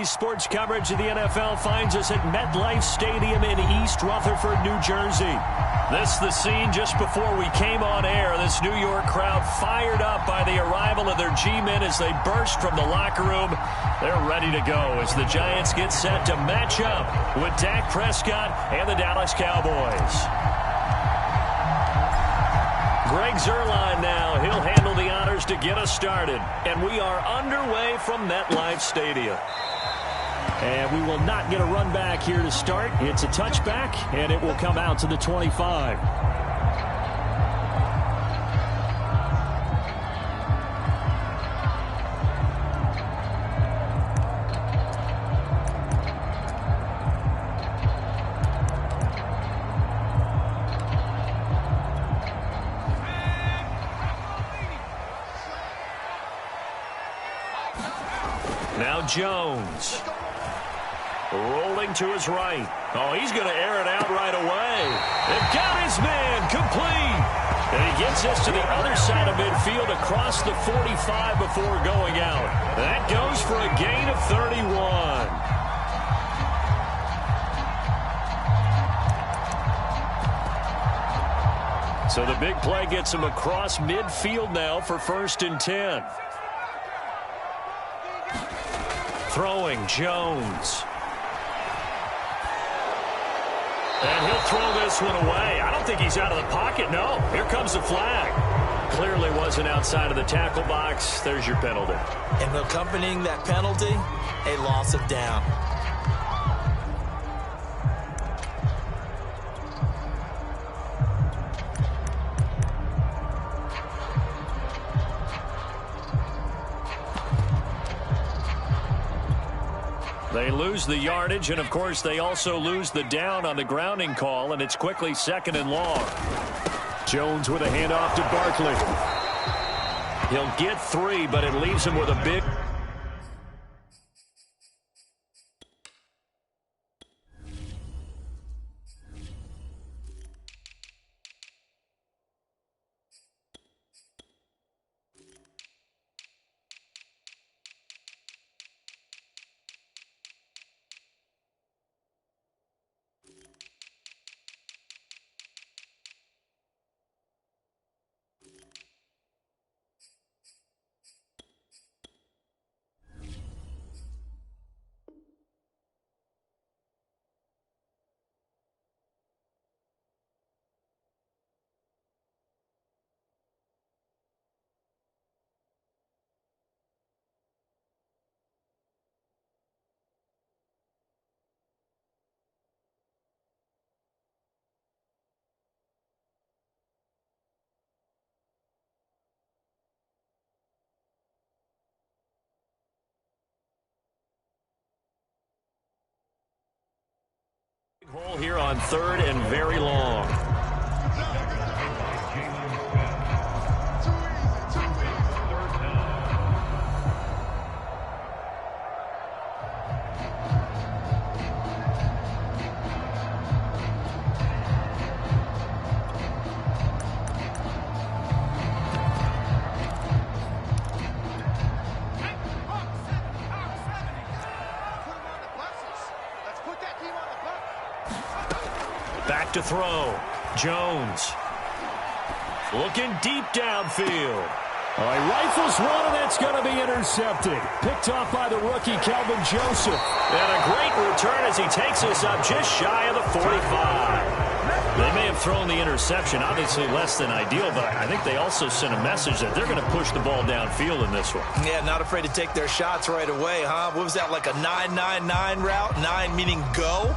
Today's sports coverage of the NFL finds us at MetLife Stadium in East Rutherford, New Jersey. This the scene just before we came on air. This New York crowd fired up by the arrival of their G-men as they burst from the locker room. They're ready to go as the Giants get set to match up with Dak Prescott and the Dallas Cowboys. Greg Zuerlein now. He'll handle the honors to get us started. And we are underway from MetLife Stadium. And we will not get a run back here to start. It's a touchback, and it will come out to the 25. Now Jones. Rolling to his right. Oh, he's going to air it out right away. They've got his man complete. And he gets us to the other side of midfield across the 45 before going out. That goes for a gain of 31. So the big play gets him across midfield now for 1st and 10. Throwing Jones. And he'll throw this one away. I don't think he's out of the pocket. No, here comes the flag. Clearly wasn't outside of the tackle box. There's your penalty. And accompanying that penalty, a loss of down. They lose the yardage, and, of course, they also lose the down on the grounding call, and it's quickly 2nd and long. Jones with a handoff to Barkley. He'll get 3, but it leaves him with a big... Hole here on 3rd and very long. Back to throw. Jones. Looking deep downfield. Oh, he rifles one, and that's going to be intercepted. Picked off by the rookie, Kelvin Joseph. And a great return as he takes us up just shy of the 45. They may have thrown the interception, obviously less than ideal, but I think they also sent a message that they're going to push the ball downfield in this one. Yeah, not afraid to take their shots right away, huh? What was that, like a 9-9-9 route? 9 meaning go?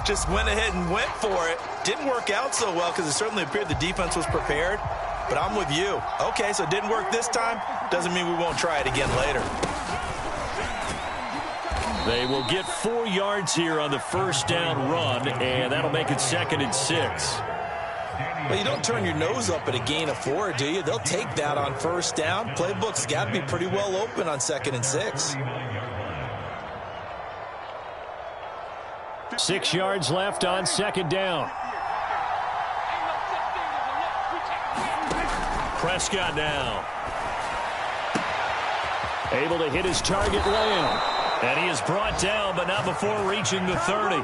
Just went ahead and went for it. Didn't work out so well because it certainly appeared the defense was prepared. But I'm with you. Okay, so it didn't work this time. Doesn't mean we won't try it again later. They will get 4 yards here on the 1st down run, and that'll make it 2nd and 6. Well, you don't turn your nose up at a gain of 4, do you? They'll take that on 1st down. Playbook's got to be pretty well open on 2nd and 6. 6 yards left on 2nd down. Prescott now. Able to hit his target, Lamb. And he is brought down, but not before reaching the 30.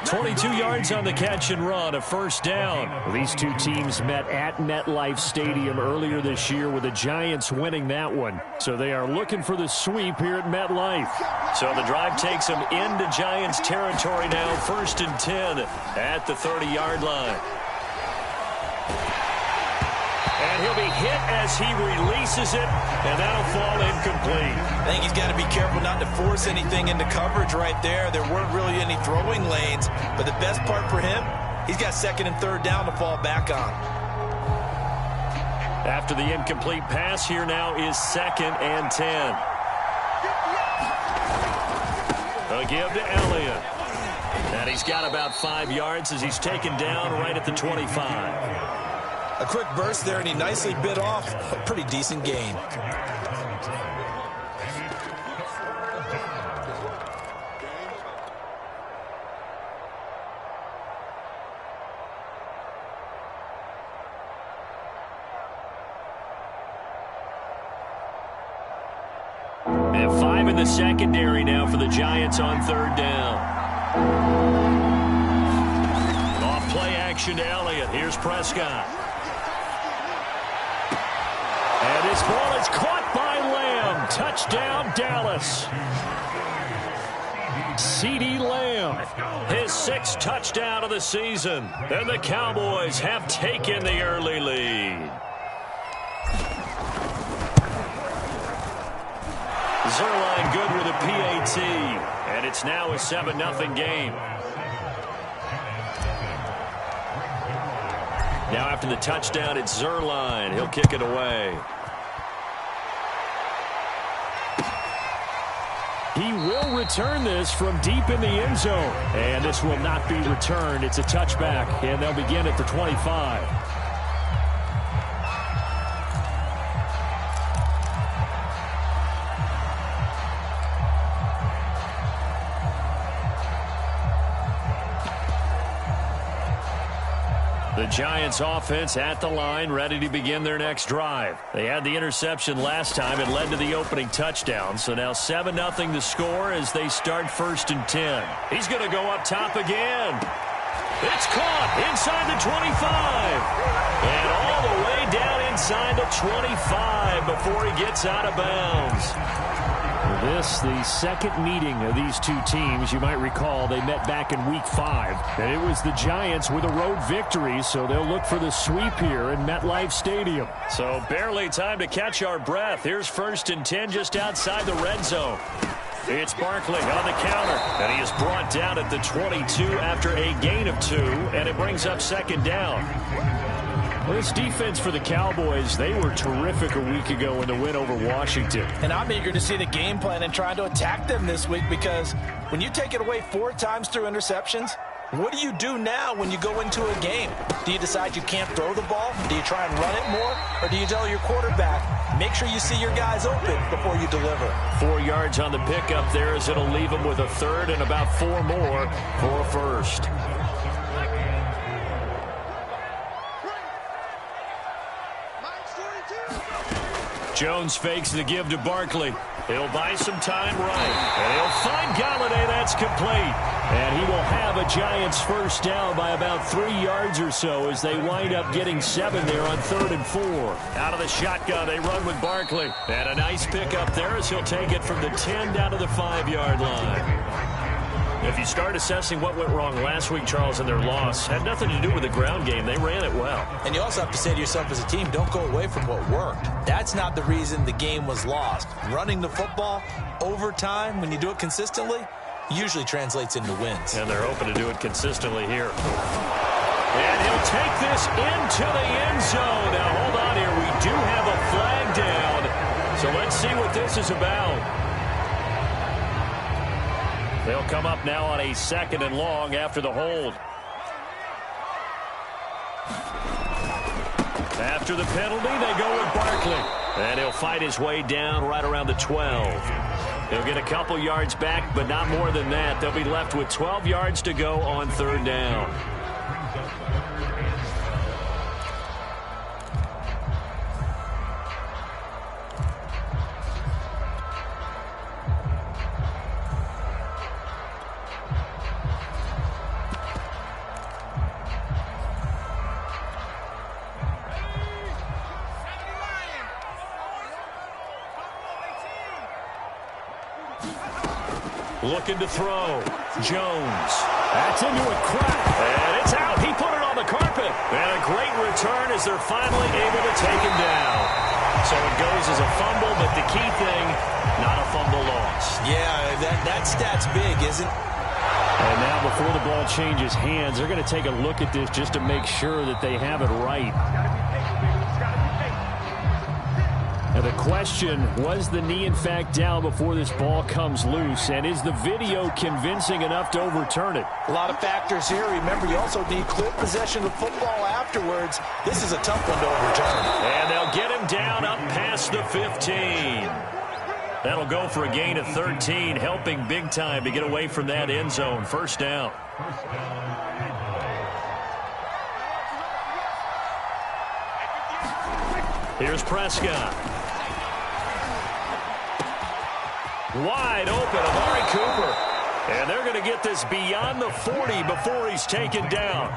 22 yards on the catch and run, a first down. These two teams met at MetLife Stadium earlier this year with the Giants winning that one. So they are looking for the sweep here at MetLife. So the drive takes them into Giants territory now, 1st and 10 at the 30-yard line. And he'll be hit as he releases it, and that'll fall incomplete. I think he's got to be careful not to force anything into coverage right there. There weren't really any throwing lanes, but the best part for him, he's got 2nd and 3rd down to fall back on. After the incomplete pass, here now is 2nd and 10. A give to Elliott. And he's got about 5 yards as he's taken down right at the 25. A quick burst there, and he nicely bit off a pretty decent gain. And 5 in the secondary now for the Giants on 3rd down. Off play action to Elliott. Here's Prescott. And this ball is caught by Lamb. Touchdown, Dallas. CeeDee Lamb, his 6th touchdown of the season. And the Cowboys have taken the early lead. Zerline good with a PAT. And it's now a 7-0 game. Now after the touchdown, it's Zerline. He'll kick it away. He will return this from deep in the end zone. And this will not be returned. It's a touchback, and they'll begin at the 25. The Giants offense at the line, ready to begin their next drive. They had the interception last time. It led to the opening touchdown. So now 7-0 the score as they start 1st and 10. He's going to go up top again. It's caught inside the 25. And all the way down inside the 25 before he gets out of bounds. This, the second meeting of these two teams. You might recall they met back in Week 5. And it was the Giants with a road victory, so they'll look for the sweep here in MetLife Stadium. So barely time to catch our breath. Here's 1st and 10 just outside the red zone. It's Barkley on the counter, and he is brought down at the 22 after a gain of 2, and it brings up 2nd down. Well, this defense for the Cowboys, they were terrific a week ago in the win over Washington. And I'm eager to see the game plan and trying to attack them this week, because when you take it away 4 times through interceptions, what do you do now when you go into a game? Do you decide you can't throw the ball? Do you try and run it more? Or do you tell your quarterback, make sure you see your guys open before you deliver? 4 yards on the pickup there as it'll leave them with a 3rd and about 4 more for a 1st. Jones fakes the give to Barkley. He'll buy some time right. And he'll find Galladay. That's complete. And he will have a Giants 1st down by about 3 yards or so as they wind up getting 7 there on 3rd and 4. Out of the shotgun, they run with Barkley. And a nice pickup there as he'll take it from the 10 down to the 5-yard line. If you start assessing what went wrong last week, Charles, in their loss, had nothing to do with the ground game. They ran it well. And you also have to say to yourself as a team, don't go away from what worked. That's not the reason the game was lost. Running the football over time, when you do it consistently, usually translates into wins. And they're hoping to do it consistently here. And he'll take this into the end zone. Now, hold on here. We do have a flag down. So let's see what this is about. They'll come up now on a 2nd and long after the hold. After the penalty, they go with Barkley. And he'll fight his way down right around the 12. He'll get a couple yards back, but not more than that. They'll be left with 12 yards to go on 3rd down. Looking to throw. Jones. That's into a crack. And it's out. He put it on the carpet. And a great return as they're finally able to take him down. So it goes as a fumble, but the key thing, not a fumble loss. Yeah, that stat's big, isn't it? And now before the ball changes hands, they're going to take a look at this just to make sure that they have it right. Now the question, was the knee in fact down before this ball comes loose? And is the video convincing enough to overturn it? A lot of factors here. Remember, you also need clear possession of football afterwards. This is a tough one to overturn. And they'll get him down up past the 15. That'll go for a gain of 13, helping big time to get away from that end zone. First down. Here's Prescott. Wide open, Amari Cooper. And they're going to get this beyond the 40 before he's taken down.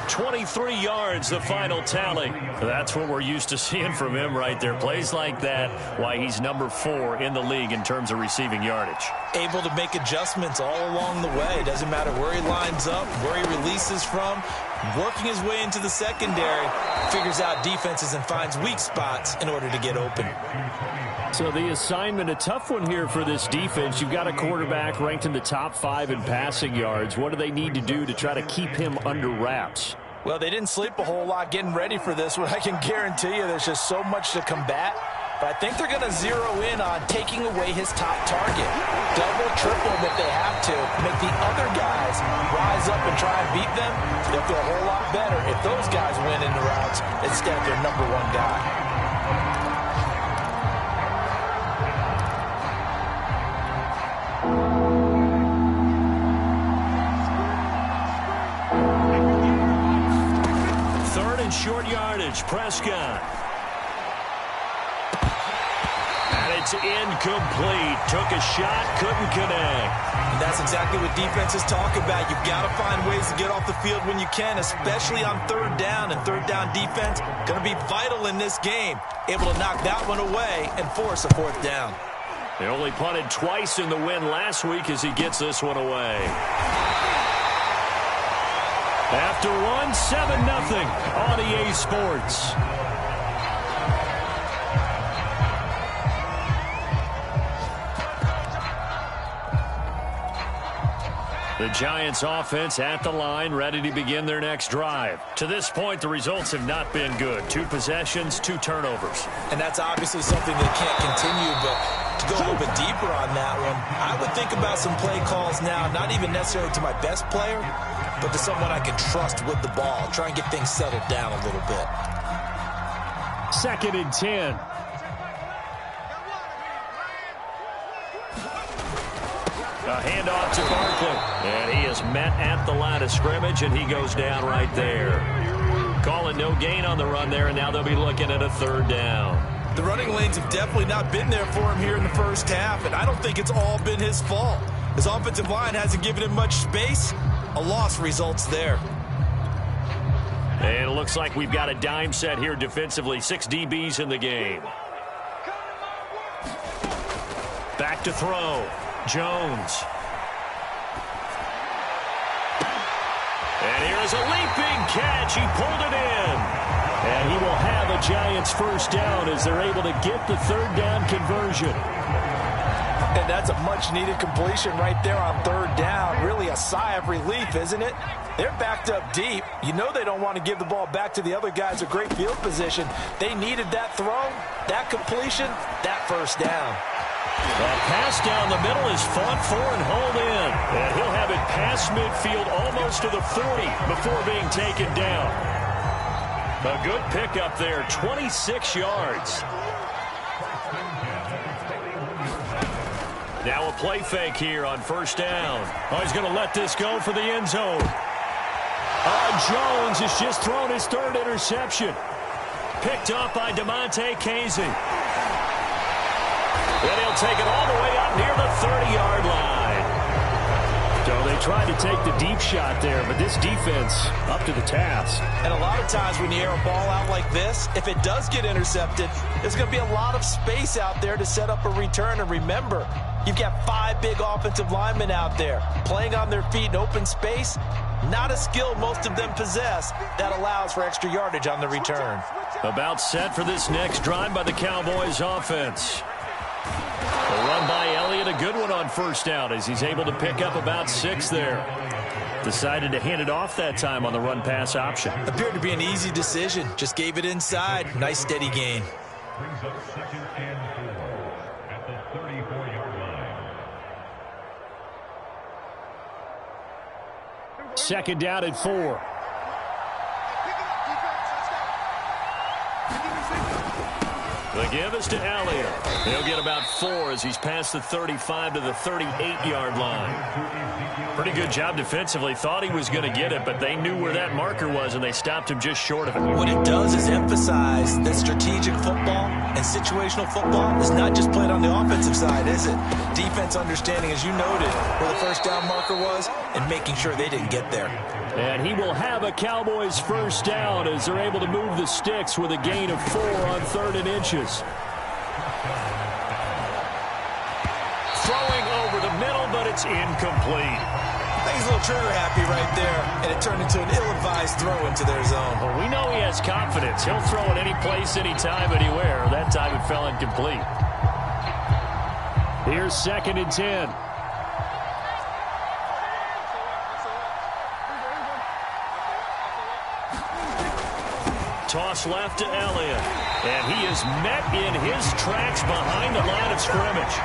23 yards, the final tally. That's what we're used to seeing from him right there. Plays like that, why he's number 4 in the league in terms of receiving yardage. Able to make adjustments all along the way. Doesn't matter where he lines up, where he releases from. Working his way into the secondary, figures out defenses and finds weak spots in order to get open. So the assignment, a tough one here for this defense. You've got a quarterback ranked in the top 5 in passing yards. What do they need to do to try to keep him under wraps? Well, they didn't sleep a whole lot getting ready for this one. I can guarantee you there's just so much to combat. But I think they're going to zero in on taking away his top target. Double, triple him if they have to. Make the other guys rise up and try and beat them. They'll feel a whole lot better if those guys win in the routes instead of their number 1 guy. Short yardage, Prescott. And it's incomplete. Took a shot, couldn't connect. And that's exactly what defenses talk about. You've got to find ways to get off the field when you can, especially on third down. And third down defense going to be vital in this game. Able to knock that one away and force a 4th down. They only punted twice in the win last week as he gets this one away. After 7-0 on EA Sports. The Giants offense at the line, ready to begin their next drive. To this point, the results have not been good. 2 possessions, 2 turnovers. And that's obviously something that can't continue, but to go a little bit deeper on that one, I would think about some play calls now, not even necessarily to my best player, but to someone I can trust with the ball. Try and get things settled down a little bit. 2nd and 10. A handoff to Barkley. And he is met at the line of scrimmage, and he goes down right there. Calling no gain on the run there, and now they'll be looking at a 3rd down. The running lanes have definitely not been there for him here in the first half, and I don't think it's all been his fault. His offensive line hasn't given him much space. A loss results there. And it looks like we've got a dime set here defensively. 6 DBs in the game. Back to throw. Jones. And here's a leaping catch. He pulled it in. And he will have a Giants 1st down as they're able to get the 3rd down conversion. And that's a much-needed completion right there on 3rd down. Really a sigh of relief, isn't it? They're backed up deep. You know they don't want to give the ball back to the other guys. A great field position. They needed that throw, that completion, that 1st down. That pass down the middle is fought for and hauled in. And he'll have it past midfield almost to the 40 before being taken down. A good pickup there, 26 yards. Now a play fake here on 1st down. Oh, he's going to let this go for the end zone. Jones has just thrown his 3rd interception. Picked up by DeMonte Casey. And he'll take it all the way up near the 30-yard line. So they tried to take the deep shot there, but this defense up to the task. And a lot of times when you air a ball out like this, if it does get intercepted, there's going to be a lot of space out there to set up a return. And remember, you've got 5 big offensive linemen out there playing on their feet in open space. Not a skill most of them possess that allows for extra yardage on the return. About set for this next drive by the Cowboys offense. A run by Elliott, a good one on first down as he's able to pick up about 6 there. Decided to hand it off that time on the run-pass option. Appeared to be an easy decision. Just gave it inside. Nice steady gain. Brings up 2nd and 4 at the 34-yard line. 2nd down and 4. The give is to Elliott. He'll get about 4 as he's past the 35 to the 38-yard line. Pretty good job defensively. Thought he was going to get it, but they knew where that marker was, and they stopped him just short of it. What it does is emphasize that strategic football and situational football is not just played on the offensive side, is it? Defense understanding, as you noted, where the first down marker was and making sure they didn't get there. And he will have a Cowboys first down as they're able to move the sticks with a gain of 4 on 3rd and inches. Throwing over the middle, but it's incomplete. I think he's a little trigger happy right there, and it turned into an ill-advised throw into their zone. Well, we know he has confidence. He'll throw it any place, anytime, anywhere. That time it fell incomplete. Here's 2nd and 10. Toss left to Elliott. And he is met in his tracks behind the line of scrimmage.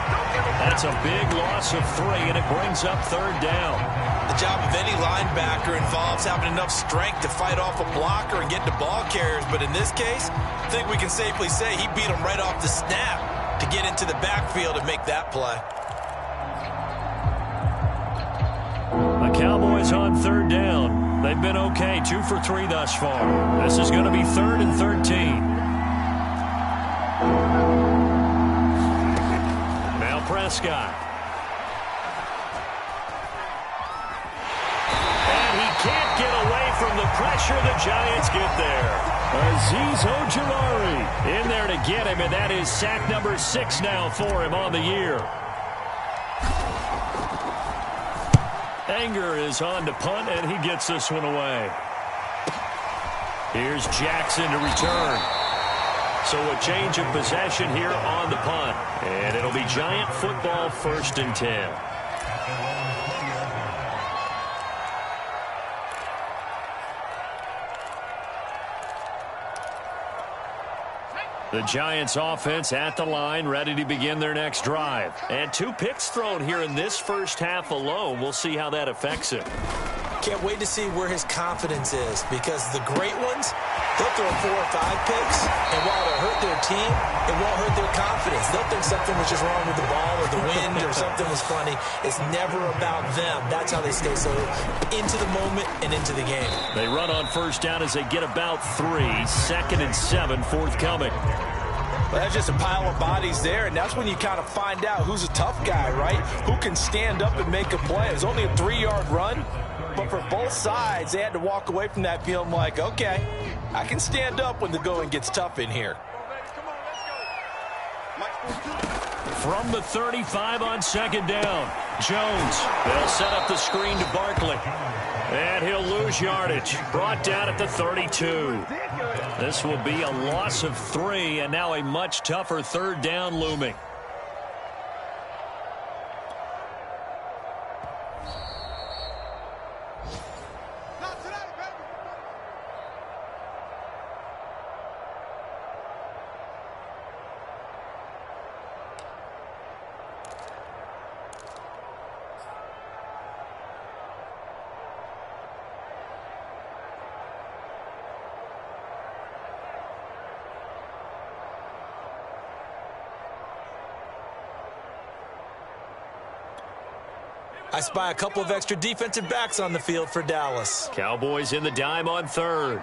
That's a big loss of 3, and it brings up 3rd down. The job of any linebacker involves having enough strength to fight off a blocker and get to ball carriers. But in this case, I think we can safely say he beat him right off the snap to get into the backfield and make that play. The Cowboys on 3rd down. They've been okay, 2 for 3 thus far. This is going to be 3rd and 13. Now Prescott. And he can't get away from the pressure. The Giants get there. Azeez Ojulari in there to get him, and that is sack number 6 now for him on the year. Anger is on to punt, and he gets this one away. Here's Jackson to return. So a change of possession here on the punt. And it'll be Giant football 1st and 10. The Giants offense at the line, ready to begin their next drive. And 2 picks thrown here in this first half alone. We'll see how that affects him. Can't wait to see where his confidence is, because the great ones, they'll throw 4 or 5 picks, and while it'll hurt their team, it won't hurt their confidence. They'll think something was just wrong with the ball or the wind or something was funny. It's never about them. That's how they stay so into the moment and into the game. They run on first down as they get about 3. 2nd and 7 forthcoming. Well, that's just a pile of bodies there, and that's when you kind of find out who's a tough guy, right? Who can stand up and make a play. It was only a 3-yard run, but for both sides, they had to walk away from that feeling like, okay, I can stand up when the going gets tough in here. From the 35 on 2nd down, Jones. They'll set up the screen to Barkley. And he'll lose yardage. Brought down at the 32. This will be a loss of 3, and now a much tougher 3rd down looming. I spy a couple of extra defensive backs on the field for Dallas. Cowboys in the dime on 3rd.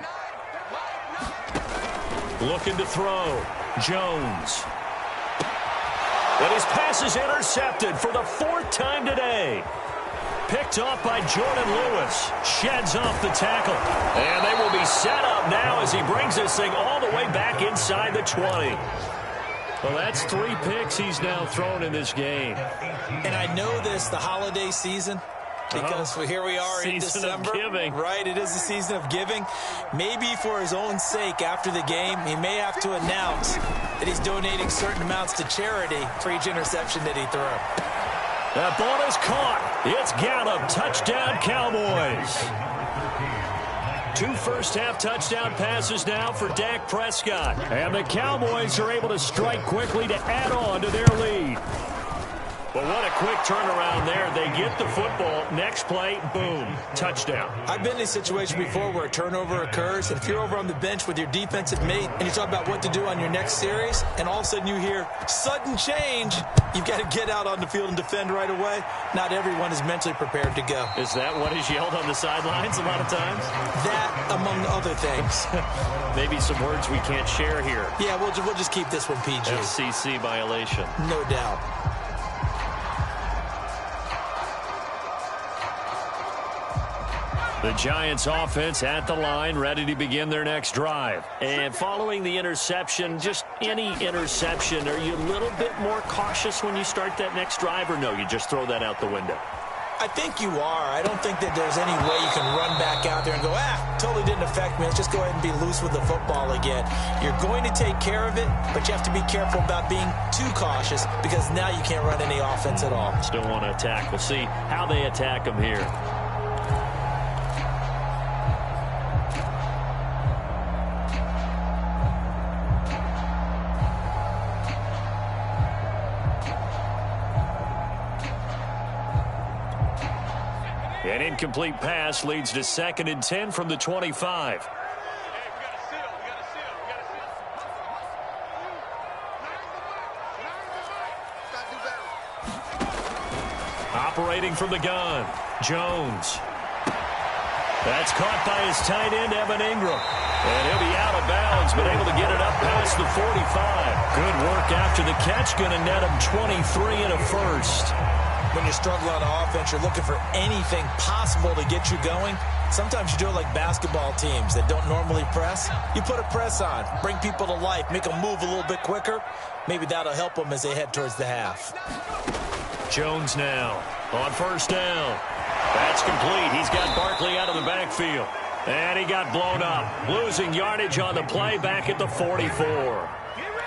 Looking to throw. Jones. But his pass is intercepted for the 4th time today. picked off by Jordan Lewis. Sheds off the tackle. And they will be set up now as he brings this thing all the way back inside the 20. Well, that's 3 picks he's now thrown in this game. And I know this, the holiday season, because here we are in December. Season of giving. Right, it is the season of giving. Maybe for his own sake after the game, he may have to announce that he's donating certain amounts to charity for each interception that he threw. That ball is caught. It's Gallup. Touchdown, Cowboys. 2 first-half touchdown passes now for Dak Prescott. And the Cowboys are able to strike quickly to add on to their lead. But what a quick turnaround there. They get the football. Next play, boom, touchdown. I've been in a situation before where a turnover occurs, and if you're over on the bench with your defensive mate and you talk about what to do on your next series, and all of a sudden you hear sudden change, you've got to get out on the field and defend right away. Not everyone is mentally prepared to go. Is that what is yelled on the sidelines a lot of times? That, among other things. Maybe some words we can't share here. Yeah, we'll just keep this one PG. FCC violation. No doubt. The Giants offense at the line, ready to begin their next drive. And following the interception, just any interception, are you a little bit more cautious when you start that next drive, or no, you just throw that out the window? I think you are. I don't think that there's any way you can run back out there and go, totally didn't affect me. Let's just go ahead and be loose with the football again. You're going to take care of it, but you have to be careful about being too cautious because now you can't run any offense at all. Still want to attack. We'll see how they attack them here. An incomplete pass leads to 2nd and 10 from the 25. Operating from the gun, Jones. That's caught by his tight end, Evan Ingram. And he'll be out of bounds, but able to get it up past the 45. Good work after the catch, going to net him 23 and a first. When you struggle on offense, you're looking for anything possible to get you going. Sometimes you do it like basketball teams that don't normally press. You put a press on, bring people to life, make them move a little bit quicker. Maybe that'll help them as they head towards the half. Jones now on 1st down. That's complete. He's got Barkley out of the backfield. And he got blown up. Losing yardage on the play back at the 44.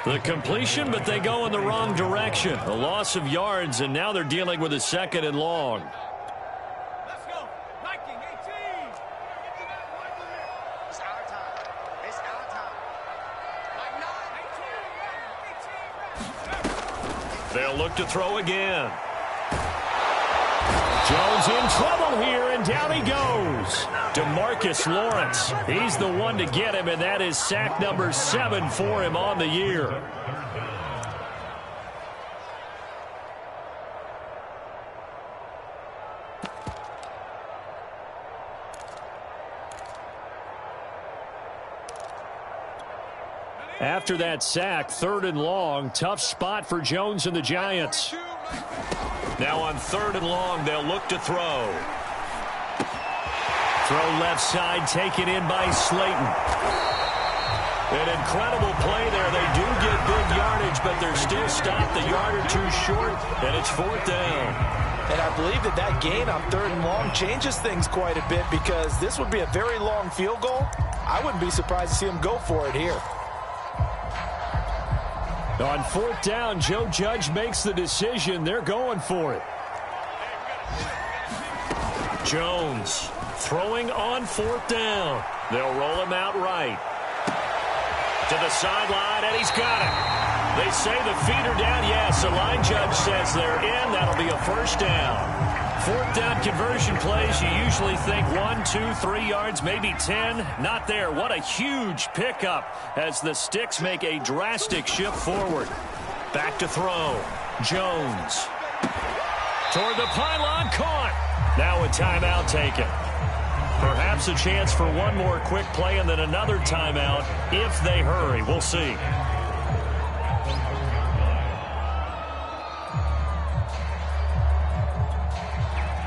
The completion, but they go in the wrong direction. A loss of yards, and now they're dealing with a 2nd and long. Let's go. Viking 18. It's our time. It's our time. They'll look to throw again. Jones in trouble here, and down he goes. DeMarcus Lawrence. He's the one to get him, and that is sack number 7 for him on the year. After that sack, 3rd and long, tough spot for Jones and the Giants. Now on 3rd and long, they'll look to throw. Throw left side, taken in by Slayton. An incredible play there. They do get big yardage, but they're still stopped a yard or 2 short, and it's 4th down. And I believe that gain on 3rd and long changes things quite a bit because this would be a very long field goal. I wouldn't be surprised to see him go for it here. On 4th down, Joe Judge makes the decision. They're going for it. Jones throwing on 4th down. They'll roll him out right. To the sideline, and he's got it. They say the feet are down. Yes, the line judge says they're in. That'll be a 1st down. 4th down conversion plays, you usually think 1, 2, 3 yards, maybe 10. Not there. What a huge pickup as the Sticks make a drastic shift forward. Back to throw. Jones. Toward the pylon, caught. Now a timeout taken. Perhaps a chance for one more quick play and then another timeout if they hurry. We'll see.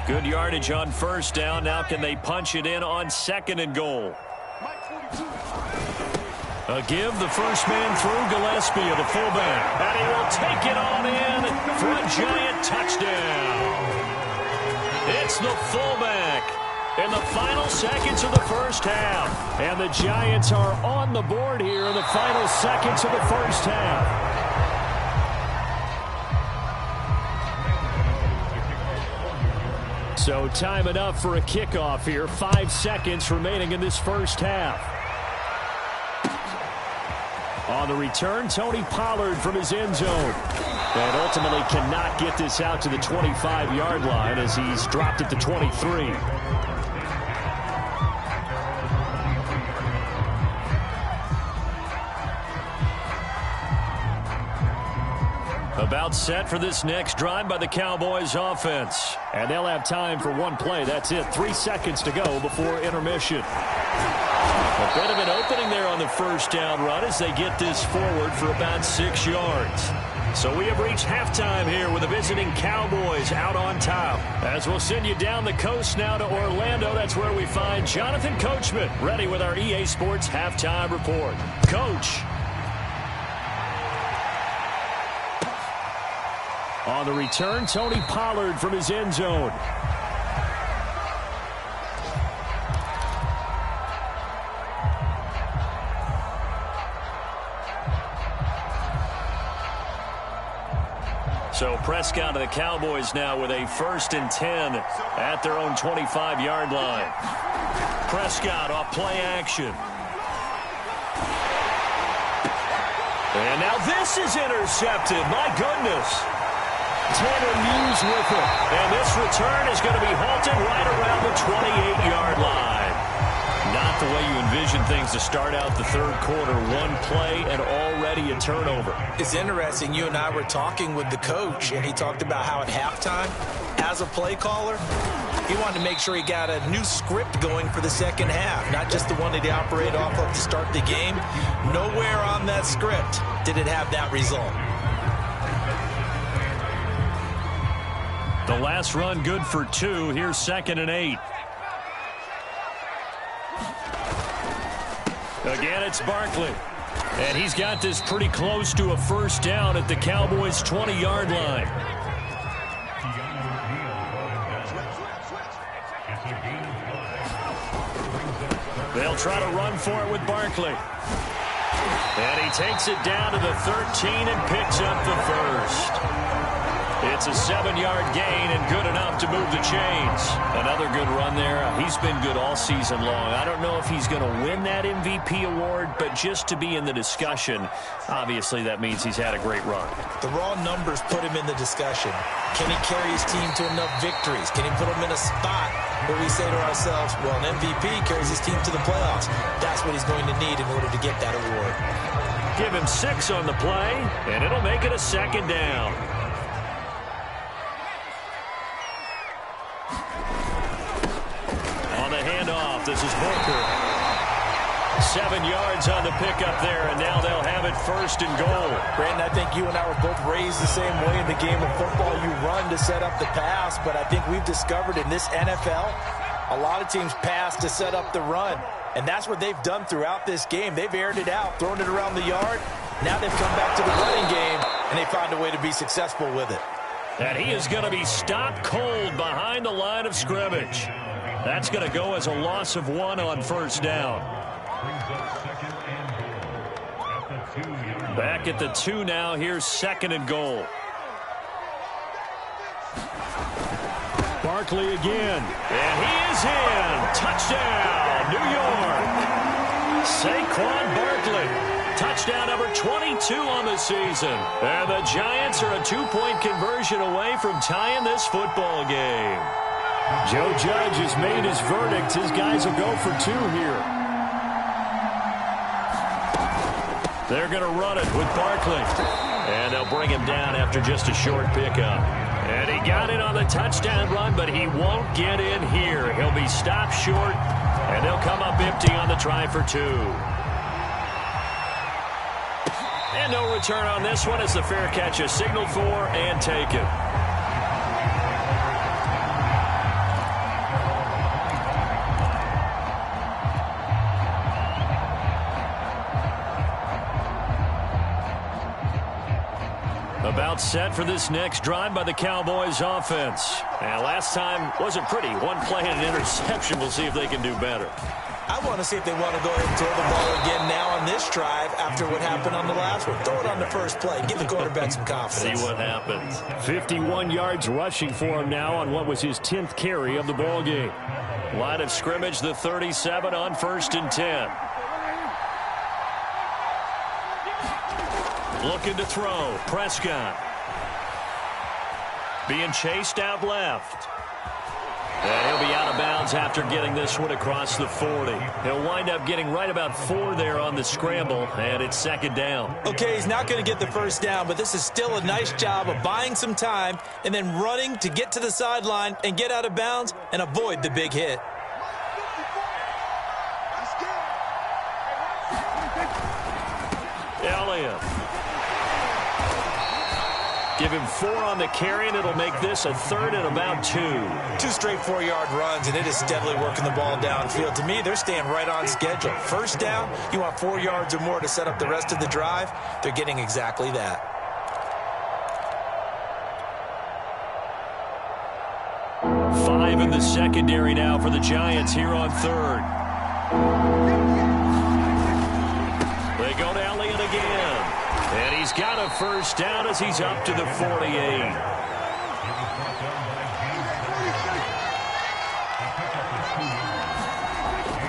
Good yardage on first down. Now can they punch it in on 2nd and goal? A give, the first man through, Gillespie, the fullback. And he will take it on in for a Giant touchdown. It's the fullback in the final seconds of the first half. And the Giants are on the board here in the final seconds of the first half. So time enough for a kickoff here. 5 seconds remaining in this first half. On the return, Tony Pollard from his end zone. And ultimately cannot get this out to the 25-yard line as he's dropped at the 23. About set for this next drive by the Cowboys offense. And they'll have time for one play. That's it. 3 seconds to go before intermission. A bit of an opening there on the first down run as they get this forward for about 6 yards. So we have reached halftime here with the visiting Cowboys out on top. As we'll send you down the coast now to Orlando, that's where we find Jonathan Coachman ready with our EA Sports halftime report. Coach. On the return, Tony Pollard from his end zone. So Prescott of the Cowboys now with a 1st and 10 at their own 25-yard line. Prescott off play action. And now this is intercepted. My goodness. Tanner Muse with it. And this return is going to be halted right around the 28-yard line. Not the way you envision things to start out the third quarter. One play and already a turnover. It's interesting. You and I were talking with the coach, and he talked about how at halftime, as a play caller, he wanted to make sure he got a new script going for the second half, not just the one that he operated off of to start the game. Nowhere on that script did it have that result. The last run good for 2. Here's 2nd and 8. Again, it's Barkley. And he's got this pretty close to a first down at the Cowboys' 20-yard line. They'll try to run for it with Barkley. And he takes it down to the 13 and picks up the first. It's a 7-yard gain and good enough to move the chains. Another good run there. He's been good all season long. I don't know if he's going to win that MVP award, but just to be in the discussion, obviously that means he's had a great run. The raw numbers put him in the discussion. Can he carry his team to enough victories? Can he put them in a spot where we say to ourselves, well, an MVP carries his team to the playoffs. That's what he's going to need in order to get that award. Give him 6 on the play, and it'll make it a 2nd down. Handoff. This is Booker. 7 yards on the pickup there, and now they'll have it 1st and goal. Brandon, I think you and I were both raised the same way in the game of football. You run to set up the pass, but I think we've discovered in this NFL, a lot of teams pass to set up the run, and that's what they've done throughout this game. They've aired it out, thrown it around the yard. Now they've come back to the running game, and they found a way to be successful with it. And he is going to be stopped cold behind the line of scrimmage. That's going to go as a loss of 1 on first down. Back at the 2 now. Here's 2nd and goal. Barkley again. And he is in. Touchdown, New York. Saquon Barkley. Touchdown number 22 on the season. And the Giants are a 2-point conversion away from tying this football game. Joe Judge has made his verdict. His guys will go for 2 here. They're going to run it with Barkley. And they'll bring him down after just a short pickup. And he got it on the touchdown run, but he won't get in here. He'll be stopped short, and they'll come up empty on the try for 2. And no return on this one as the fair catch is signaled for and taken. set for this next drive by the Cowboys offense. And last time wasn't pretty. One play and an interception. We'll see if they can do better. I want to see if they want to go ahead and throw the ball again now on this drive after what happened on the last one. Throw it on the first play. Give the quarterback some confidence. See what happens. 51 yards rushing for him now on what was his 10th carry of the ball game. Line of scrimmage, the 37 on 1st and 10. Looking to throw. Prescott. Being chased out left. And he'll be out of bounds after getting this one across the 40. He'll wind up getting right about 4 there on the scramble, and it's 2nd down. Okay, he's not going to get the first down, but this is still a nice job of buying some time and then running to get to the sideline and get out of bounds and avoid the big hit. Elliott. Give him 4 on the carry, and it'll make this a 3rd and about 2. 2 straight 4-yard runs, and it is steadily working the ball downfield. To me, they're staying right on schedule. First down, you want 4 yards or more to set up the rest of the drive. They're getting exactly that. Five in the secondary now for the Giants here on 3rd. They go to Elliott again. And he's got a first down as he's up to the 48.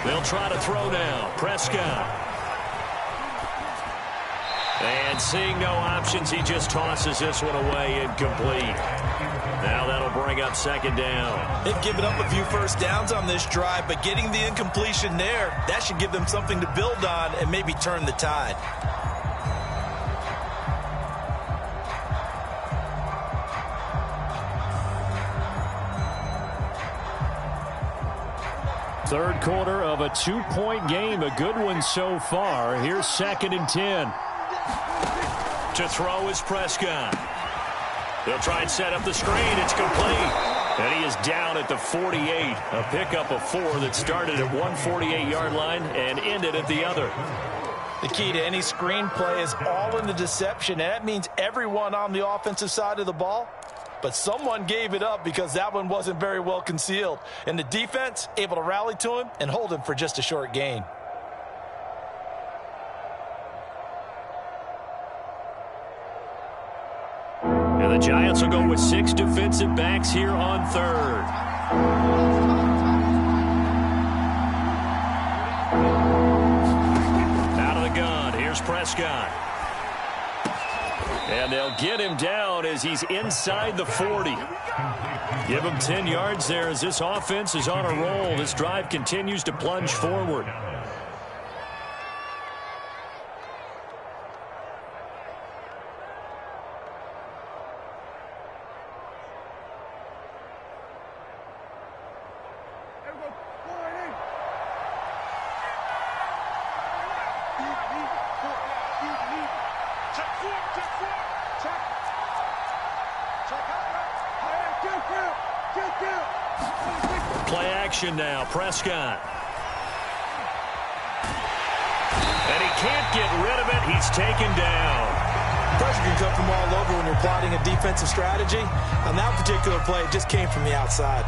They'll try to throw now. Prescott. And seeing no options, he just tosses this one away incomplete. Now that'll bring up 2nd down. They've given up a few first downs on this drive, but getting the incompletion there, that should give them something to build on and maybe turn the tide. Third quarter of a 2-point game. A good one so far. Here's 2nd and 10. To throw is Prescott. They'll try and set up the screen. It's complete. And he is down at the 48. A pickup of 4 that started at 148-yard line and ended at the other. The key to any screen play is all in the deception, and that means everyone on the offensive side of the ball. But someone gave it up because that one wasn't very well concealed. And the defense able to rally to him and hold him for just a short gain. And the Giants will go with 6 defensive backs here on 3rd. Out of the gun, here's Prescott. And they'll get him down as he's inside the 40. Give him 10 yards there as this offense is on a roll. This drive continues to plunge forward. Play action now, Prescott. And he can't get rid of it. He's taken down. Pressure can come from all over when you're plotting a defensive strategy. On that particular play, it just came from the outside.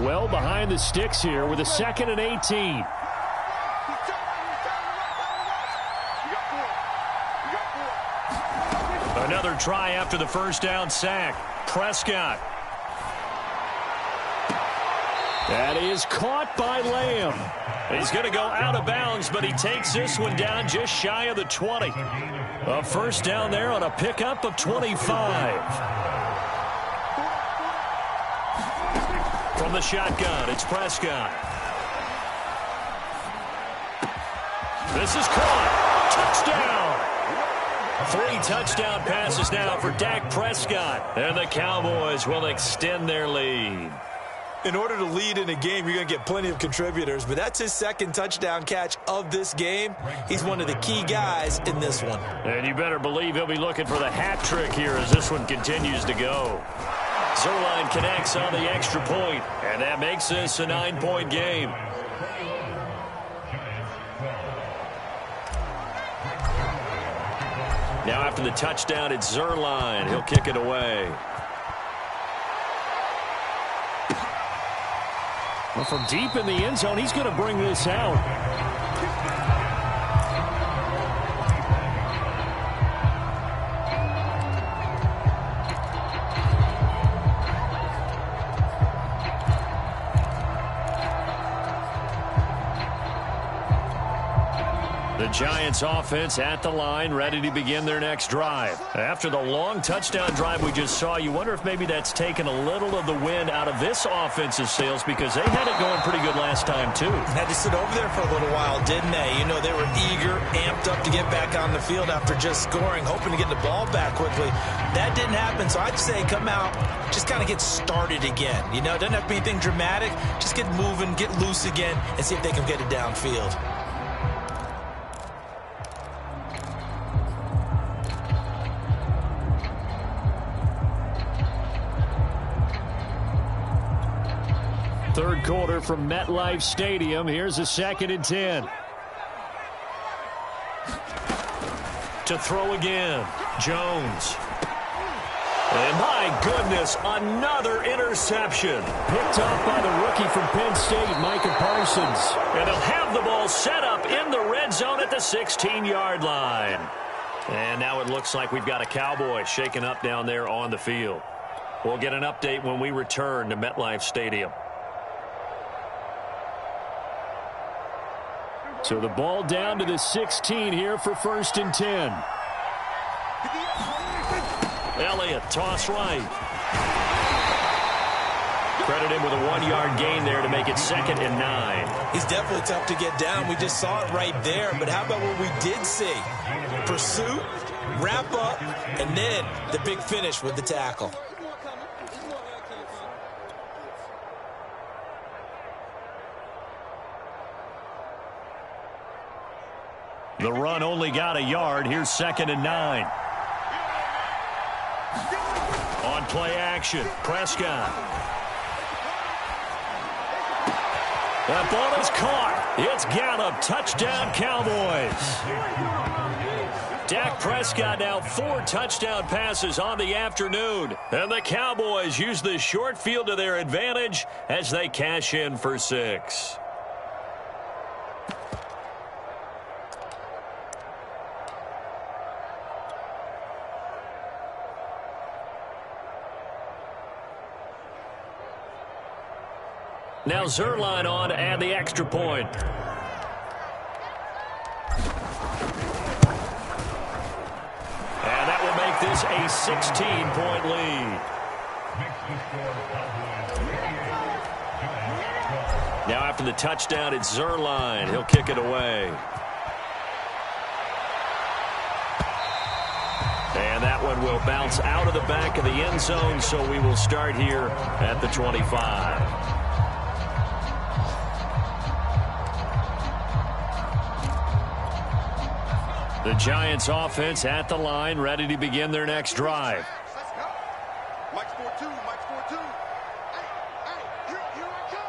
Well behind the sticks here with a 2nd and 18. Another try after the first down sack. Prescott. That is caught by Lamb. He's going to go out of bounds, but he takes this one down just shy of the 20. A first down there on a pickup of 25. From the shotgun, it's Prescott. This is caught. Touchdown. 3 touchdown passes now for Dak Prescott. And the Cowboys will extend their lead. In order to lead in a game, you're going to get plenty of contributors, but that's his 2nd touchdown catch of this game. He's one of the key guys in this one. And you better believe he'll be looking for the hat trick here as this one continues to go. Zerline connects on the extra point, and that makes this a 9-point game. Now after the touchdown, it's Zerline. He'll kick it away. Well, from deep in the end zone, he's going to bring this out. The Giants offense at the line, ready to begin their next drive. After the long touchdown drive we just saw, you wonder if maybe that's taken a little of the wind out of this offensive sails, because they had it going pretty good last time too. Had to sit over there for a little while, didn't they? You know, they were eager, amped up to get back on the field after just scoring, hoping to get the ball back quickly. That didn't happen, so I'd say come out, just kind of get started again. You know, it doesn't have to be anything dramatic. Just get moving, get loose again, and see if they can get it downfield. Third quarter from MetLife Stadium. Here's a 2nd and 10. To throw again, Jones. And my goodness, another interception. Picked off by the rookie from Penn State, Micah Parsons. And they'll have the ball set up in the red zone at the 16-yard line. And now it looks like we've got a Cowboy shaken up down there on the field. We'll get an update when we return to MetLife Stadium. So the ball down to the 16 here for 1st and 10. Elliott, toss right. Credit him with a 1-yard gain there to make it 2nd and 9. He's definitely tough to get down. We just saw it right there. But how about what we did see? Pursuit, wrap up, and then the big finish with the tackle. The run only got a yard. Here's 2nd and 9. On play action, Prescott. That ball is caught. It's Gallup. Touchdown, Cowboys. Dak Prescott now 4 touchdown passes on the afternoon. And the Cowboys use the short field to their advantage as they cash in for 6. Now Zerline on to add the extra point. And that will make this a 16-point lead. Now after the touchdown, it's Zerline. He'll kick it away. And that one will bounce out of the back of the end zone, so we will start here at the 25. The Giants offense at the line, ready to begin their next drive. Mike's 4-2, Mike's 4-2. Hey, here I come.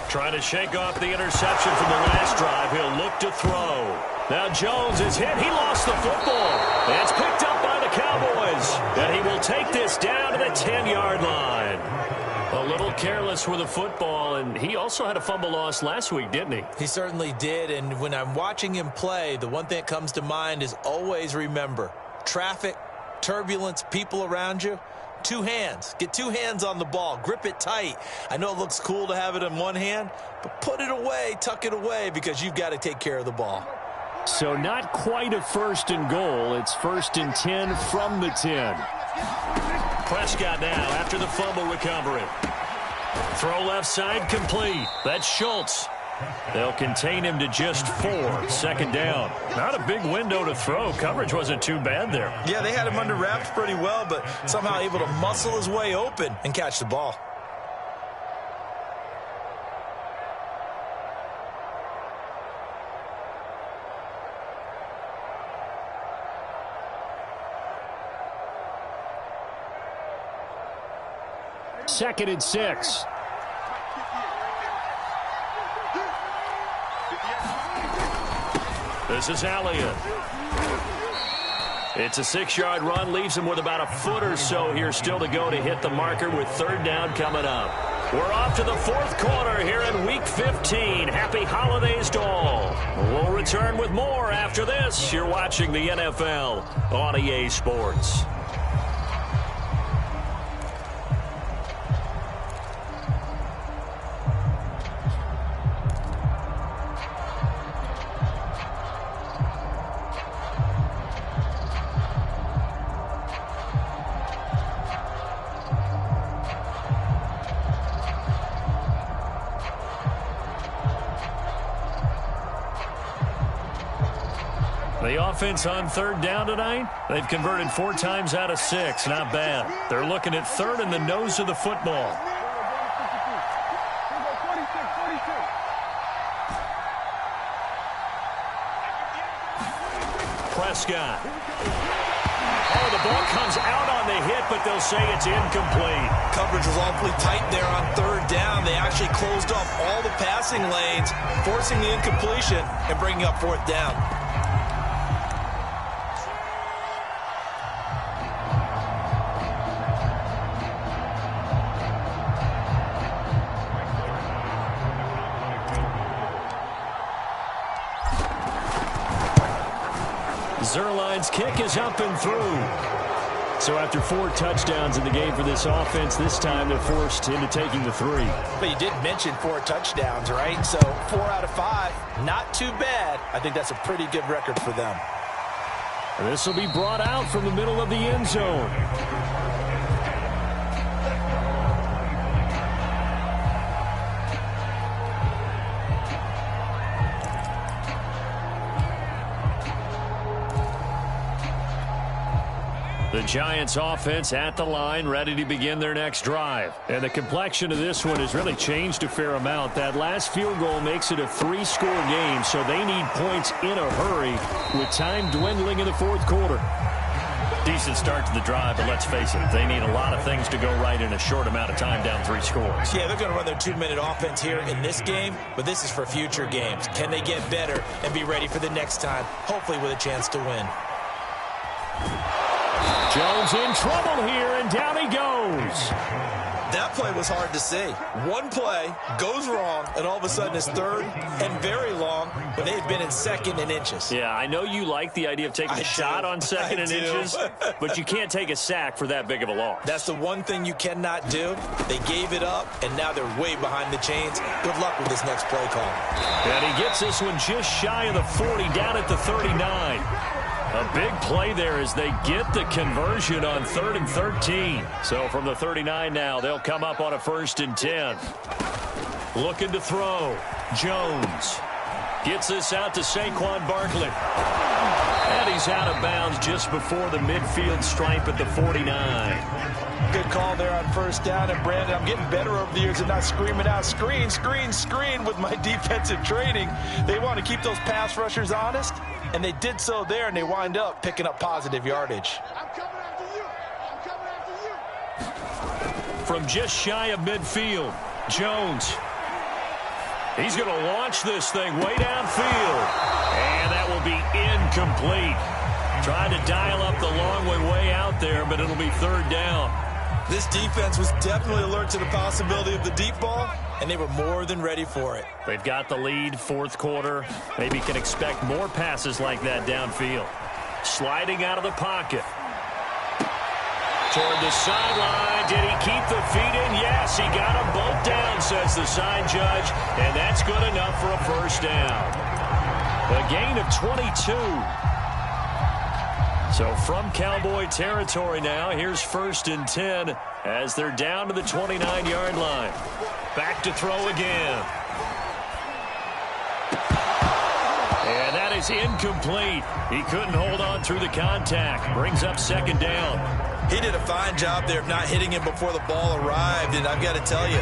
Trying to shake off the interception from the last drive. He'll look to throw. Now Jones is hit. He lost the football. It's picked up by the Cowboys. And he will take this down to the 10-yard line. A little careless with the football, and he also had a fumble loss last week, didn't he? He certainly did, and when I'm watching him play, the one thing that comes to mind is always remember, traffic, turbulence, people around you, 2 hands. Get 2 hands on the ball. Grip it tight. I know it looks cool to have it in one hand, but put it away, tuck it away, because you've got to take care of the ball. So not quite a 1st and goal. It's 1st and 10 from the 10. Prescott now after the fumble recovery. Throw left side complete. That's Schultz. They'll contain him to just 4. 2nd down. Not a big window to throw. Coverage wasn't too bad there. Yeah, they had him under wraps pretty well, but somehow able to muscle his way open and catch the ball. Second and 6. This is Elliott. It's a 6-yard run, leaves him with about a foot or so here still to go to hit the marker with third down coming up. We're off to the fourth quarter here in Week 15. Happy holidays to all. We'll return with more after this. You're watching the NFL on EA Sports. The offense on third down tonight, they've converted 4 times out of 6. Not bad. They're looking at third in the nose of the football. Prescott. Oh, the ball comes out on the hit, but they'll say it's incomplete. Coverage was awfully tight there on third down. They actually closed off all the passing lanes, forcing the incompletion and bringing up fourth down. Zerline's kick is up and through. So after 4 touchdowns in the game for this offense, this time they're forced into taking the 3. But you did mention 4 touchdowns, right? So 4 out of 5, not too bad. I think that's a pretty good record for them. This will be brought out from the middle of the end zone. The Giants offense at the line, ready to begin their next drive. And the complexion of this one has really changed a fair amount. That last field goal makes it a 3-score game, so they need points in a hurry with time dwindling in the fourth quarter. Decent start to the drive, but let's face it, they need a lot of things to go right in a short amount of time down 3 scores. Yeah, they're going to run their 2-minute offense here in this game, but this is for future games. Can they get better and be ready for the next time, hopefully with a chance to win? Jones in trouble here, and down he goes. That play was hard to see. One play goes wrong, and all of a sudden it's third and very long when they had been in second and inches. Yeah, I know you like the idea of taking a shot on second and inches, but you can't take a sack for that big of a loss. That's the one thing you cannot do. They gave it up, and now they're way behind the chains. Good luck with this next play call. And he gets this one just shy of the 40, down at the 39. A big play there as they get the conversion on 3rd and 13. So from the 39 now, they'll come up on a 1st and 10. Looking to throw. Jones gets this out to Saquon Barkley. And he's out of bounds just before the midfield stripe at the 49. Good call there on 1st down. And, Brandon, I'm getting better over the years and not screaming out, screen, screen, screen with my defensive training. They want to keep those pass rushers honest, and they did so there, and they wind up picking up positive yardage. I'm coming after you. I'm coming after you. From just shy of midfield, Jones. He's going to launch this thing way downfield. And that will be incomplete. Trying to dial up the long way out there, but it'll be 3rd down. This defense was definitely alert to the possibility of the deep ball, and they were more than ready for it. They've got the lead, 4th quarter. Maybe can expect more passes like that downfield. Sliding out of the pocket. Toward the sideline. Did he keep the feet in? Yes, he got them both down, says the sign judge. And that's good enough for a 1st down. A gain of 22. So from Cowboy territory now, here's 1st and 10 as they're down to the 29-yard line. Back to throw again. And that is incomplete. He couldn't hold on through the contact. Brings up 2nd down. He did a fine job there of not hitting him before the ball arrived, and I've got to tell you,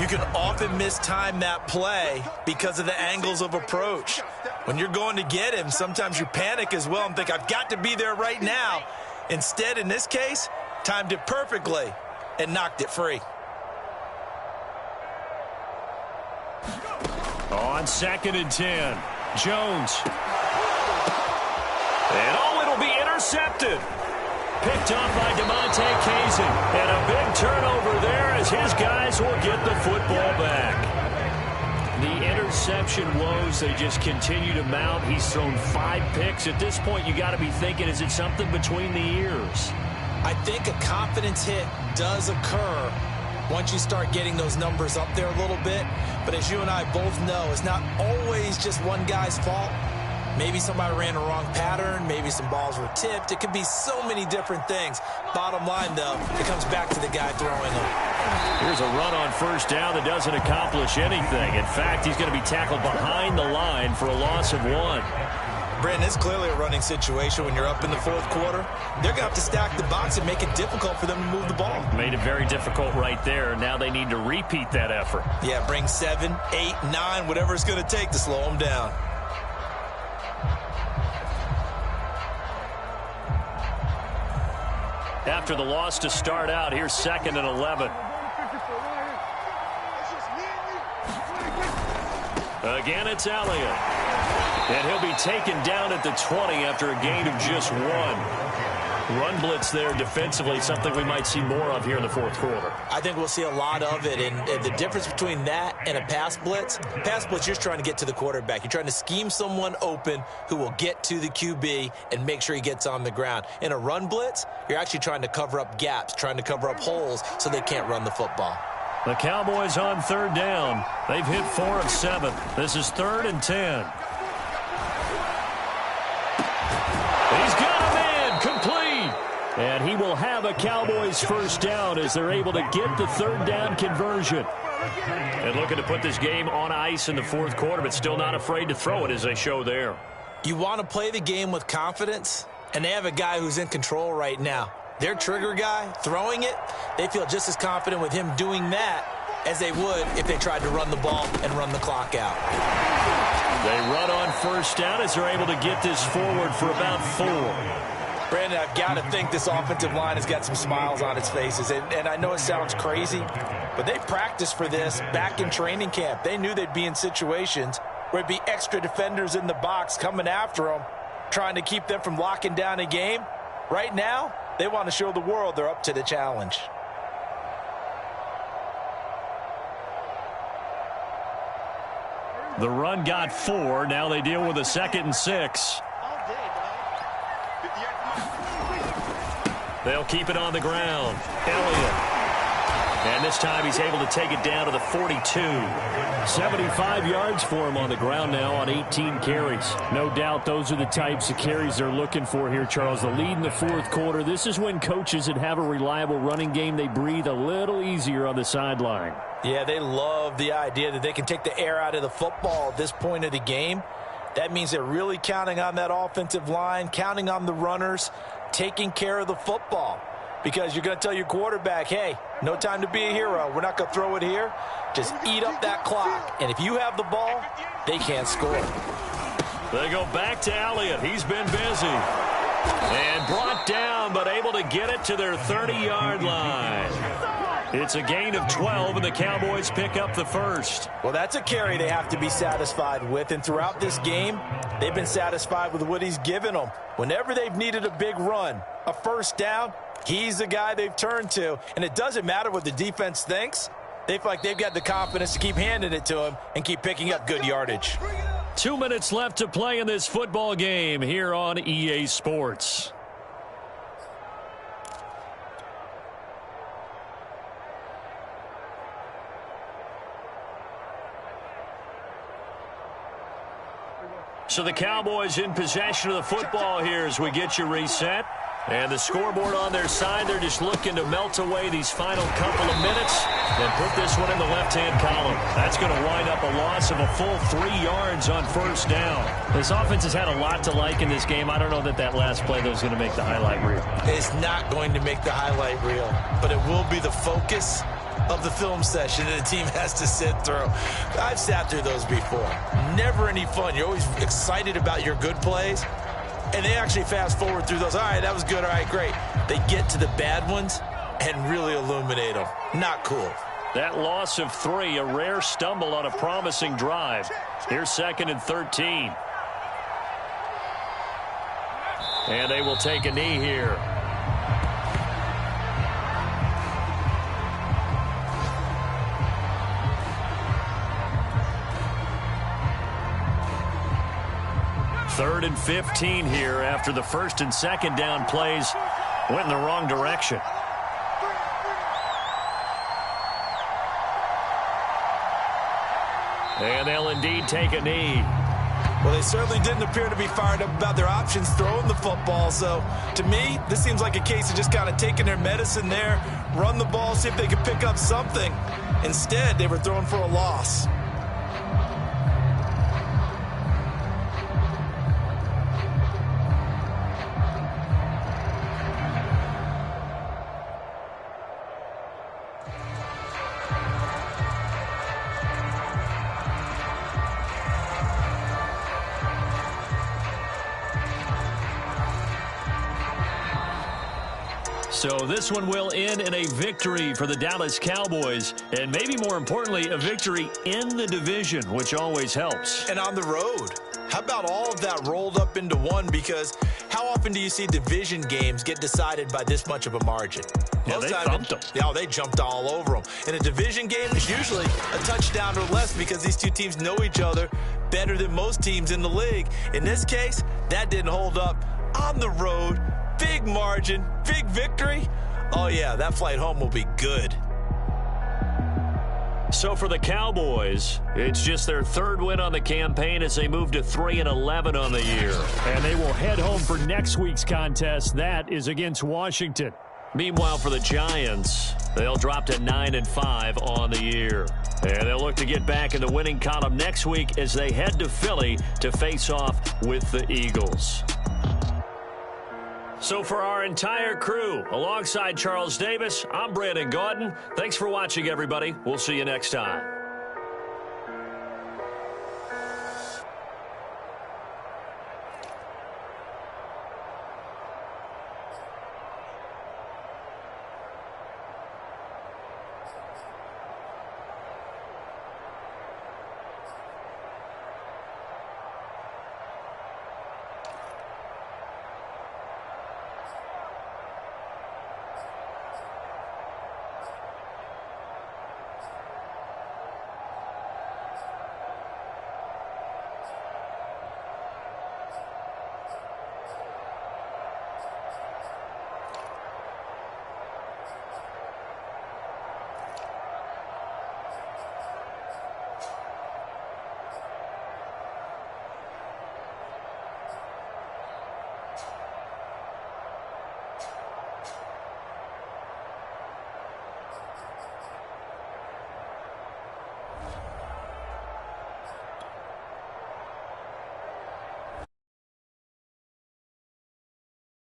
you can often mistime that play because of the angles of approach. When you're going to get him, sometimes you panic as well and think, I've got to be there right now. Instead, in this case, timed it perfectly and knocked it free. On 2nd and 10, Jones. And it'll be intercepted. Picked up by DeMonte Kazin. And a big turnover there as his guys will get the football back. The interception woes, they just continue to mount. He's thrown 5 picks. At this point, you got to be thinking, is it something between the ears? I think a confidence hit does occur once you start getting those numbers up there a little bit. But as you and I both know, it's not always just one guy's fault. Maybe somebody ran a wrong pattern. Maybe some balls were tipped. It could be so many different things. Bottom line, though, it comes back to the guy throwing them. Here's a run on first down that doesn't accomplish anything. In fact, he's going to be tackled behind the line for a loss of 1. Brandon, it's clearly a running situation when you're up in the fourth quarter. They're going to have to stack the box and make it difficult for them to move the ball. Made it very difficult right there. Now they need to repeat that effort. Yeah, bring 7, 8, 9, whatever it's going to take to slow them down. After the loss to start out, here's 2nd and 11. Again, it's Elliott. And he'll be taken down at the 20 after a gain of just 1. Run blitz there defensively, something we might see more of here in the fourth quarter. I think we'll see a lot of it. And the difference between that and a pass blitz, you're trying to get to the quarterback. You're trying to scheme someone open who will get to the QB and make sure he gets on the ground. In a run blitz, you're actually trying to cover up gaps, trying to cover up holes so they can't run the football. The Cowboys on 3rd down. They've hit 4 of 7. This is 3rd and 10. He's got a man complete. And he will have a Cowboys first down as they're able to get the 3rd down conversion. And looking to put this game on ice in the fourth quarter, but still not afraid to throw it as they show there. You want to play the game with confidence, and they have a guy who's in control right now. Their trigger guy, throwing it, they feel just as confident with him doing that as they would if they tried to run the ball and run the clock out. They run on first down as they're able to get this forward for about 4. Brandon, I've got to think this offensive line has got some smiles on its faces. And I know it sounds crazy, but they practiced for this back in training camp. They knew they'd be in situations where it'd be extra defenders in the box coming after them, trying to keep them from locking down a game. Right now, they want to show the world they're up to the challenge. The run got 4. Now they deal with a 2nd and 6. They'll keep it on the ground. Elliott. And this time he's able to take it down to the 42. 75 yards for him on the ground now on 18 carries. No doubt those are the types of carries they're looking for here, Charles. The lead in the fourth quarter. This is when coaches that have a reliable running game, they breathe a little easier on the sideline. Yeah, they love the idea that they can take the air out of the football at this point of the game. That means they're really counting on that offensive line, counting on the runners, taking care of the football. Because you're going to tell your quarterback, hey, no time to be a hero. We're not going to throw it here. Just eat up that clock. And if you have the ball, they can't score. They go back to Elliott. He's been busy. And brought down, but able to get it to their 30-yard line. It's a gain of 12, and the Cowboys pick up the first. Well, that's a carry they have to be satisfied with. And throughout this game, they've been satisfied with what he's given them. Whenever they've needed a big run, a first down, he's the guy they've turned to. And it doesn't matter what the defense thinks. They feel like they've got the confidence to keep handing it to him and keep picking up good yardage. 2 minutes left to play in this football game here on EA Sports. So the Cowboys in possession of the football here as we get you reset. And the scoreboard on their side, they're just looking to melt away these final couple of minutes and put this one in the left-hand column. That's going to wind up a loss of a full 3 yards on first down. This offense has had a lot to like in this game. I don't know that that last play, though, is going to make the highlight reel. It's not going to make the highlight reel, but it will be the focus of the film session that the team has to sit through. I've sat through those before. Never any fun. You're always excited about your good plays. And they actually fast forward through those. All right, that was good. All right, great. They get to the bad ones and really illuminate them. Not cool. That loss of 3, a rare stumble on a promising drive. Here's 2nd and 13. And they will take a knee here. Third and 15 here after the first and second down plays went in the wrong direction. And they'll indeed take a knee. Well, they certainly didn't appear to be fired up about their options throwing the football. So, to me, this seems like a case of just kind of taking their medicine there, run the ball, see if they could pick up something. Instead, they were throwing for a loss. So this one will end in a victory for the Dallas Cowboys, and maybe more importantly, a victory in the division, which always helps. And on the road. How about all of that rolled up into one? Because how often do you see division games get decided by this much of a margin? Yeah, they thumped them. Yeah, they jumped all over them. In a division game, it's usually a touchdown or less because these two teams know each other better than most teams in the league. In this case, that didn't hold up. On the road, big margin, big victory. Oh, yeah, that flight home will be good. So for the Cowboys, it's just their third win on the campaign as they move to 3-11 on the year. And they will head home for next week's contest. That is against Washington. Meanwhile, for the Giants, they'll drop to 9-5 on the year. And they'll look to get back in the winning column next week as they head to Philly to face off with the Eagles. So for our entire crew, alongside Charles Davis, I'm Brandon Gaudin. Thanks for watching, everybody. We'll see you next time.